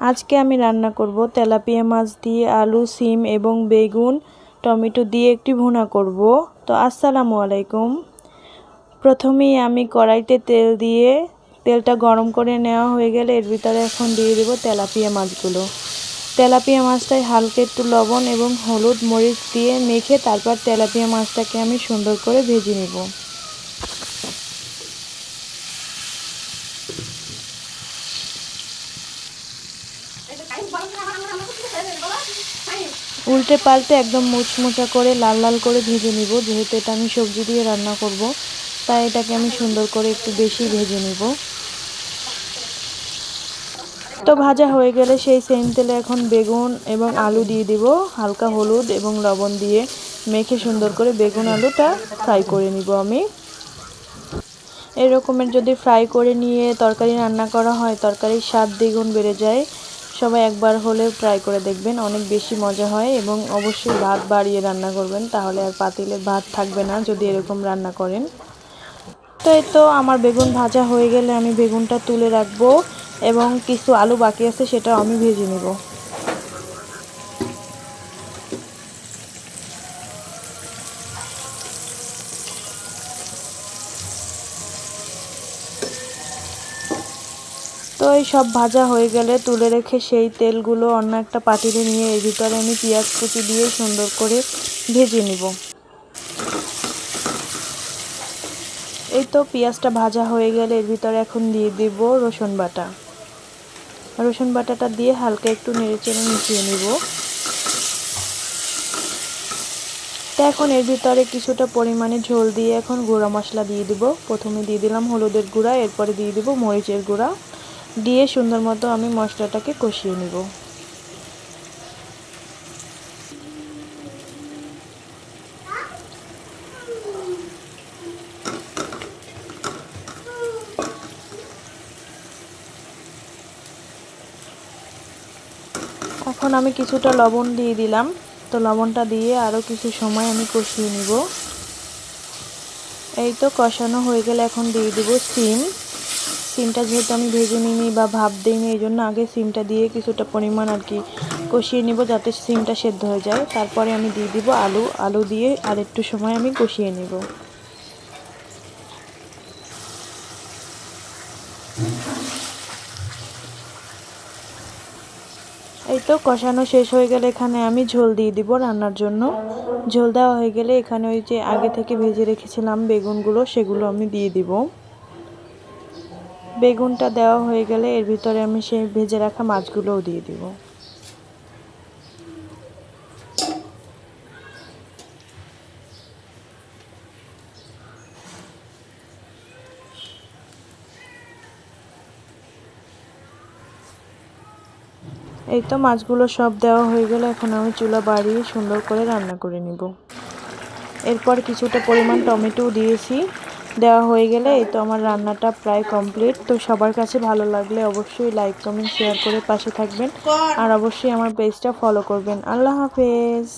আজকে আমি রান্না করব তেলাপিয়া মাছ দিয়ে আলু, সিম এবং বেগুন, টমেটো দিয়ে একটি ভুনা করব। তো আসসালামু আলাইকুম। প্রথমেই আমি কড়াইতে তেল দিয়ে তেলটা গরম করে নেওয়া হয়ে গেলে এর ভিতরে এখন দিয়ে দেব তেলাপিয়া মাছগুলো। তেলাপিয়া মাছটায় হালকা একটু লবণ এবং হলুদ মরিচ দিয়ে মেখে তারপর তেলাপিয়া মাছটাকে আমি সুন্দর করে ভেজে নেব। উল্টে পাল্টে একদম মুচমুচা করে লাল লাল করে ভেজে নিব। যেহেতু এটা আমি সবজি দিয়ে রান্না করব, তাই এটাকে আমি সুন্দর করে একটু বেশি ভেজে নিব। তো ভাজা হয়ে গেলে সেই সেম তেলে এখন বেগুন এবং আলু দিয়ে দিব। হালকা হলুদ এবং লবণ দিয়ে মেখে সুন্দর করে বেগুন আলুটা ফ্রাই করে নিব আমি। এরকমের যদি ফ্রাই করে নিয়ে তরকারি রান্না করা হয়, তরকারির স্বাদ দ্বিগুণ বেড়ে যায়। সবাই একবার হলে ট্রাই করে দেখবেন, অনেক বেশি মজা হয়। এবং অবশ্যই ভাত বাড়িয়ে রান্না করবেন, তাহলে আর পাতিলে ভাত থাকবে না যদি এরকম রান্না করেন। তো এই তো আমার বেগুন ভাজা হয়ে গেলে আমি বেগুনটা তুলে রাখবো এবং কিছু আলু বাকি আছে সেটাও আমি ভেজে নেব। তো এই সব ভাজা হয়ে গেলে তুলে রেখে সেই তেলগুলো অন্য একটা পাতিলে নিয়ে এর ভিতরে আমি পেঁয়াজ কুচি দিয়ে সুন্দর করে ভেজে নিব। এই তো পেঁয়াজটা ভাজা হয়ে গেলে এর ভিতরে এখন দিয়ে দেব রসুন বাটা। রসুন বাটাটা দিয়ে হালকা একটু নেড়েচেড়ে মিশিয়ে নিব। তো এখন এর ভিতরে কিছুটা পরিমাণে ঝোল দিয়ে এখন গুঁড়া মশলা দিয়ে দিব। প্রথমে দিয়ে দিলাম হলুদের গুঁড়া, এরপরে দিয়ে দিব মরিচের গুঁড়া, দিয়ে সুন্দর মতো আমি মশলাটাকে কষিয়ে নিব। এখন আমি কিছুটা লবণ দিয়ে দিলাম। তো লবণটা দিয়ে আরও কিছু সময় আমি কষিয়ে নিব। এই তো কষানো হয়ে গেলে এখন দিয়ে দিব সিমটা যেহেতু আমি ভেজে নিইনি বা ভাপ দিইনি, এই জন্য আগে সিমটা দিয়ে কিছুটা পরিমাণ কষিয়ে নিব যাতে সিমটা সেদ্ধ হয়ে যায়। তারপরে আমি দিয়ে দিব আলু দিয়ে আর একটু সময় আমি কষিয়ে নিব। এই তো কষানো শেষ হয়ে গেলে এখানে আমি ঝোল দিয়ে দিব রান্নার জন্য। ঝোল দেওয়া হয়ে গেলে এখানে ওই যে আগে থেকে ভেজে রেখেছিলাম বেগুনগুলো, সেগুলো আমি দিয়ে দিব। বেগুনটা দেওয়া হয়ে গেলে এর ভিতরে আমি সেই ভেজে রাখা মাছগুলোও দিয়ে দিব। এই তো মাছগুলো সব দেওয়া হয়ে গেলে এখন আমি চুলা বাড়িয়ে সুন্দর করে রান্না করে নিব। এরপর কিছুটা পরিমাণ টমেটো দিয়েছি। দেওয়া হয়ে গেলে এই তো আমার রান্নাটা প্রায় কমপ্লিট। তো সবার কাছে ভালো লাগলে অবশ্যই লাইক কমেন্ট শেয়ার করে পাশে থাকবেন, আর অবশ্যই আমার পেজটা ফলো করবেন। আল্লাহ হাফেজ।